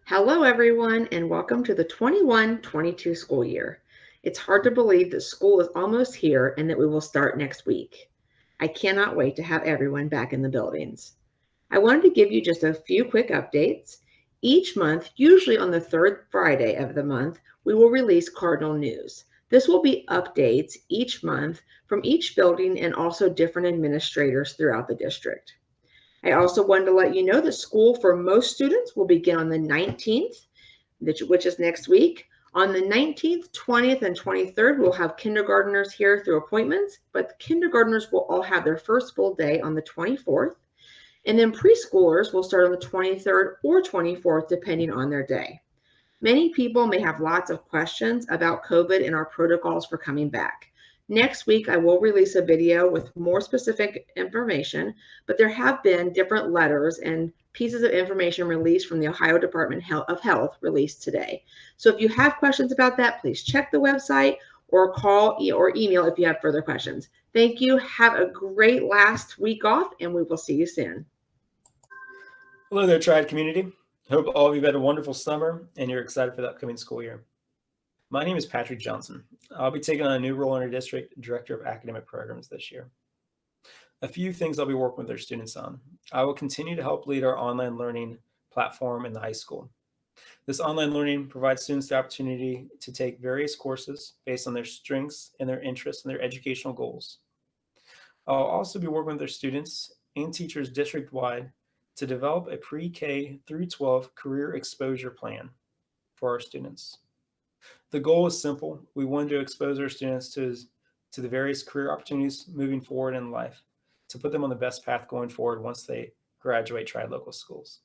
Hello, everyone, and welcome to the 21-22 school year. It's hard to believe that school is almost here and that we will start next week. I cannot wait to have everyone back in the buildings. I wanted to give you just a few quick updates. Each month, usually on the third Friday of the month, we will release Cardinal News. This will be updates each month from each building and also different administrators throughout the district. I also wanted to let you know that school for most students will begin on the 19th, which is next week. On the 19th, 20th, and 23rd, we'll have kindergartners here through appointments, but the kindergartners will all have their first full day on the 24th. And then preschoolers will start on the 23rd or 24th, depending on their day. Many people may have lots of questions about COVID and our protocols for coming back. Next week, I will release a video with more specific information, but there have been different letters and pieces of information released from the Ohio Department of Health released today. So if you have questions about that, please check the website or call or email if you have further questions. Thank you. Have a great last week off, and we will see you soon. Hello there, Triad community. Hope all of you have had a wonderful summer and you're excited for the upcoming school year. My name is Patrick Johnson. I'll be taking on a new role in our district, Director of Academic Programs this year. A few things I'll be working with our students on. I will continue to help lead our online learning platform in the high school. This online learning provides students the opportunity to take various courses based on their strengths and their interests and their educational goals. I'll also be working with their students and teachers district-wide to develop a pre-K through 12 career exposure plan for our students. The goal is simple. We want to expose our students to the various career opportunities moving forward in life, to put them on the best path going forward once they graduate Triad local schools.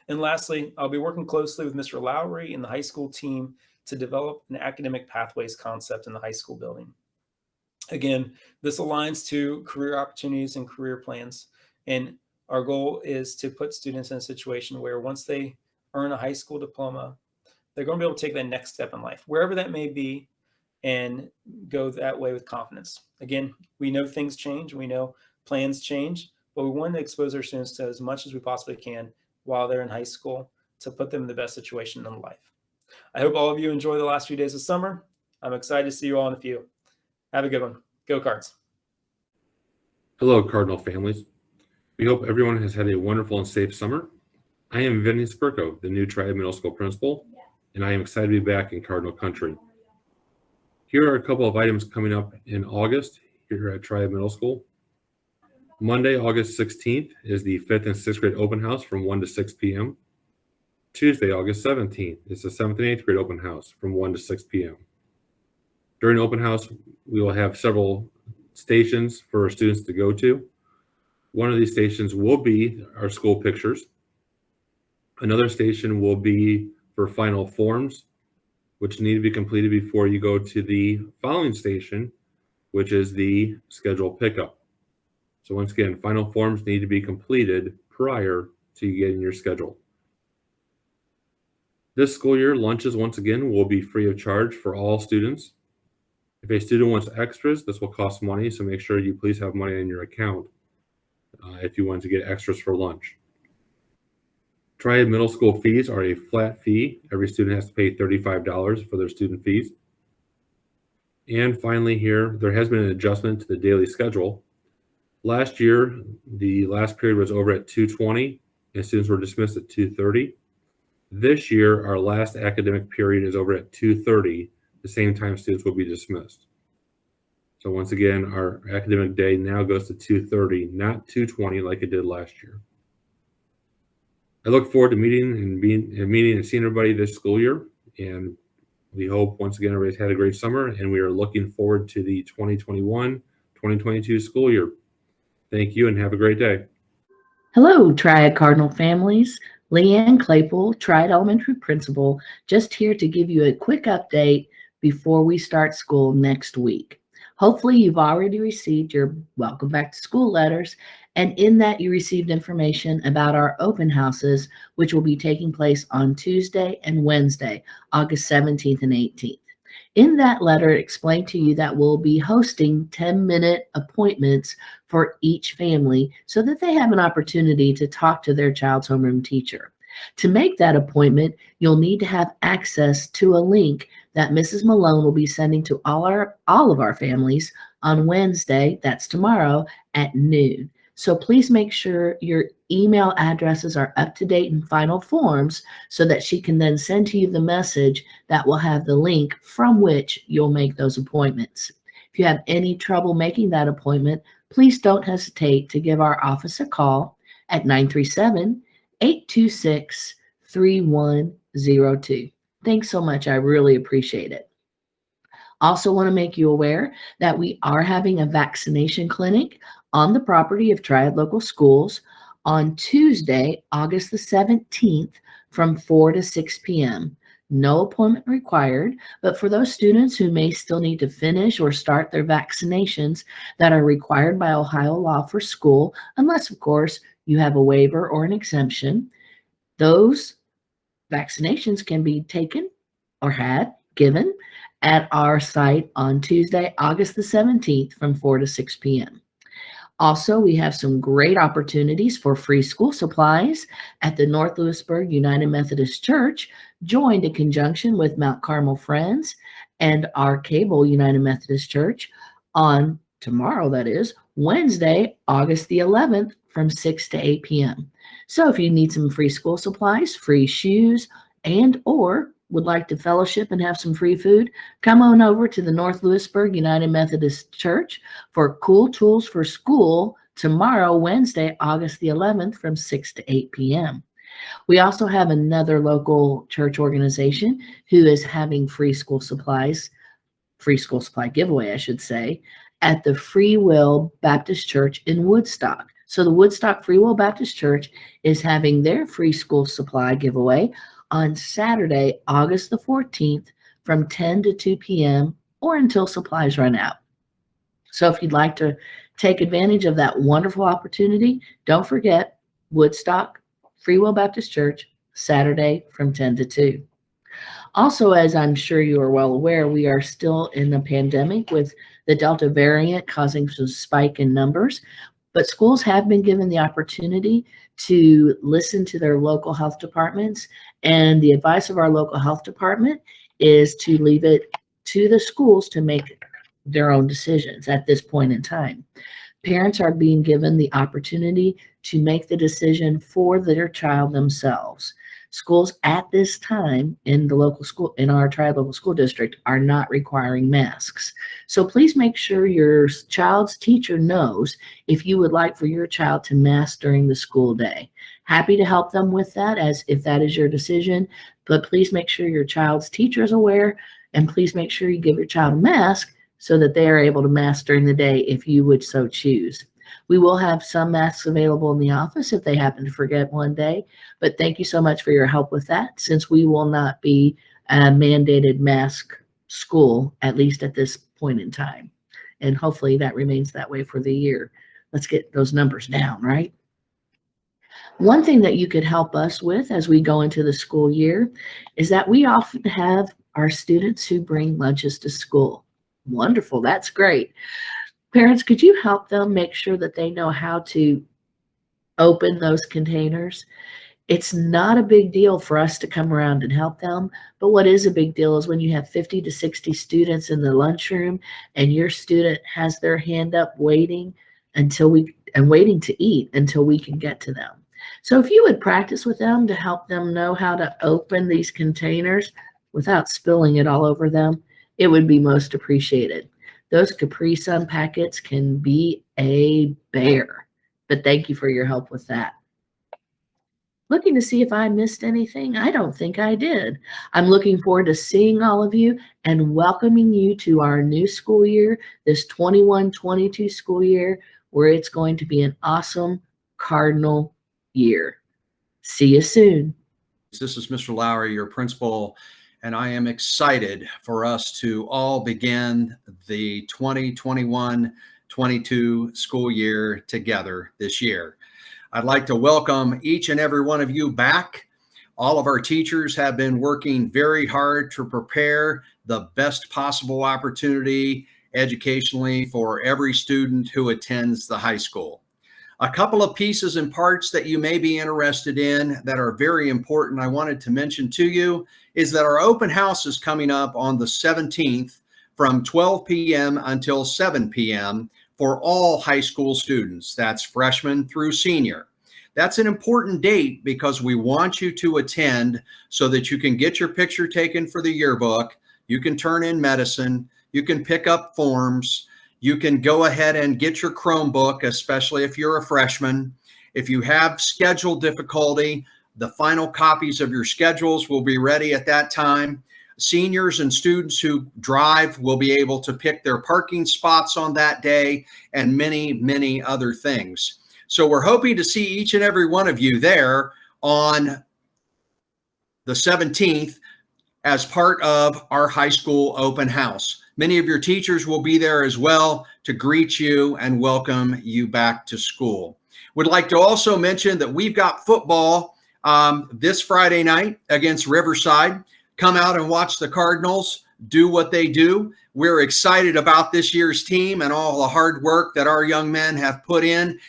And lastly, I'll be working closely with Mr. Lowry and the high school team to develop an academic pathways concept in the high school building. Again, this aligns to career opportunities and career plans. And our goal is to put students in a situation where once they earn a high school diploma, they're going to be able to take that next step in life, wherever that may be, and go that way with confidence. Again, we know things change, we know plans change, but we want to expose our students to as much as we possibly can while they're in high school to put them in the best situation in life. I hope all of you enjoy the last few days of summer. I'm excited to see you all in a few. Have a good one. Go Cards. Hello, Cardinal families. We hope everyone has had a wonderful and safe summer. I am Vinny Spurko, the new Triad Middle School principal, and I am excited to be back in Cardinal country. Here are a couple of items coming up in August here at Triad Middle School. Monday, August 16th is the 5th and 6th grade open house from 1 to 6 p.m. Tuesday, August 17th is the 7th and 8th grade open house from 1 to 6 p.m. During open house, we will have several stations for our students to go to. One of these stations will be our school pictures. Another station will be for final forms, which need to be completed before you go to the following station, which is the scheduled pickup. So once again, final forms need to be completed prior to you getting your schedule. This school year, lunches once again will be free of charge for all students. If a student wants extras, this will cost money, so make sure you please have money in your account if you want to get extras for lunch. Triad Middle School fees are a flat fee. Every student has to pay $35 for their student fees. And finally here, there has been an adjustment to the daily schedule. Last year, the last period was over at 2:20 and students were dismissed at 2:30. This year, our last academic period is over at 2:30, the same time students will be dismissed. So once again, our academic day now goes to 2:30, not 2:20 like it did last year. I look forward to meeting and seeing everybody this school year, and we hope once again everybody's had a great summer, and we are looking forward to the 2021-2022 school year. Thank you and have a great day. Hello, Triad Cardinal families. Leanne Claypool, Triad Elementary Principal, just here to give you a quick update before we start school next week. Hopefully you've already received your welcome back to school letters, and in that you received information about our open houses, which will be taking place on Tuesday and Wednesday, August 17th and 18th. In that letter, it explained to you that we'll be hosting 10-minute appointments for each family so that they have an opportunity to talk to their child's homeroom teacher. To make that appointment, you'll need to have access to a link that Mrs. Malone will be sending to all of our families on Wednesday, that's tomorrow, at noon. So please make sure your email addresses are up to date in final forms so that she can then send to you the message that will have the link from which you'll make those appointments. If you have any trouble making that appointment, please don't hesitate to give our office a call at 937-826-3102. Thanks so much. I really appreciate it. Also want to make you aware that we are having a vaccination clinic on the property of Triad Local Schools on Tuesday, August the 17th from 4 to 6 p.m. No appointment required, but for those students who may still need to finish or start their vaccinations that are required by Ohio law for school, unless, of course, you have a waiver or an exemption, those vaccinations can be taken or given at our site on Tuesday, August the 17th from 4 to 6 p.m. Also, we have some great opportunities for free school supplies at the North Lewisburg United Methodist Church, joined in conjunction with Mount Carmel Friends and our Cable United Methodist Church on tomorrow, that is, Wednesday, August the 11th from 6 to 8 p.m. So if you need some free school supplies, free shoes, and or would like to fellowship and have some free food, come on over to the North Lewisburg United Methodist Church for Cool Tools for School tomorrow, Wednesday, August the 11th from 6 to 8 p.m. We also have another local church organization who is having free school supply giveaway, I should say, at the Free Will Baptist Church in Woodstock. So the Woodstock Free Will Baptist Church is having their free school supply giveaway on Saturday, August the 14th from 10 to 2 p.m. or until supplies run out. So if you'd like to take advantage of that wonderful opportunity, don't forget Woodstock Free Will Baptist Church, Saturday from 10 to 2. Also, as I'm sure you are well aware, we are still in the pandemic with the Delta variant causing some spike in numbers, but schools have been given the opportunity to listen to their local health departments, and the advice of our local health department is to leave it to the schools to make their own decisions at this point in time. Parents are being given the opportunity to make the decision for their child themselves. Schools at this time in the local school, in our Triad local school district, are not requiring masks. So please make sure your child's teacher knows if you would like for your child to mask during the school day. Happy to help them with that, as if that is your decision, but please make sure your child's teacher is aware, and please make sure you give your child a mask so that they are able to mask during the day if you would so choose. We will have some masks available in the office if they happen to forget one day, but thank you so much for your help with that, since we will not be a mandated mask school, at least at this point in time. And hopefully that remains that way for the year. Let's get those numbers down, right? One thing that you could help us with as we go into the school year is that we often have our students who bring lunches to school. Wonderful, that's great. Parents, could you help them make sure that they know how to open those containers? It's not a big deal for us to come around and help them, but what is a big deal is when you have 50 to 60 students in the lunchroom and your student has their hand up waiting waiting to eat until we can get to them. So if you would practice with them to help them know how to open these containers without spilling it all over them, it would be most appreciated. Those Capri Sun packets can be a bear, but thank you for your help with that. Looking to see if I missed anything. I don't think I did. I'm looking forward to seeing all of you and welcoming you to our new school year, this 21-22 school year, where it's going to be an awesome Cardinal year. See you soon. This is Mr. Lowry, your principal, and I am excited for us to all begin the 2021-22 school year together this year. I'd like to welcome each and every one of you back. All of our teachers have been working very hard to prepare the best possible opportunity educationally for every student who attends the high school. A couple of pieces and parts that you may be interested in that are very important I wanted to mention to you is that our open house is coming up on the 17th from 12 p.m. until 7 p.m. for all high school students. That's freshman through senior. That's an important date because we want you to attend so that you can get your picture taken for the yearbook. You can turn in medicine. You can pick up forms. You can go ahead and get your Chromebook, especially if you're a freshman. If you have schedule difficulty, the final copies of your schedules will be ready at that time. Seniors and students who drive will be able to pick their parking spots on that day and many, many other things. So we're hoping to see each and every one of you there on the 17th as part of our high school open house. Many of your teachers will be there as well to greet you and welcome you back to school. Would like to also mention that we've got football this Friday night against Riverside. Come out and watch the Cardinals do what they do. We're excited about this year's team and all the hard work that our young men have put in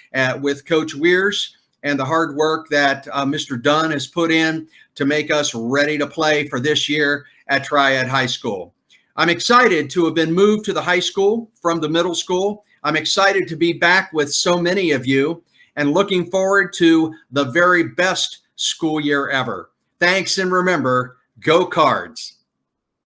with Coach Weirs and the hard work that Mr. Dunn has put in to make us ready to play for this year at Triad High School. I'm excited to have been moved to the high school from the middle school. I'm excited to be back with so many of you and looking forward to the very best school year ever. Thanks, and remember, go Cards.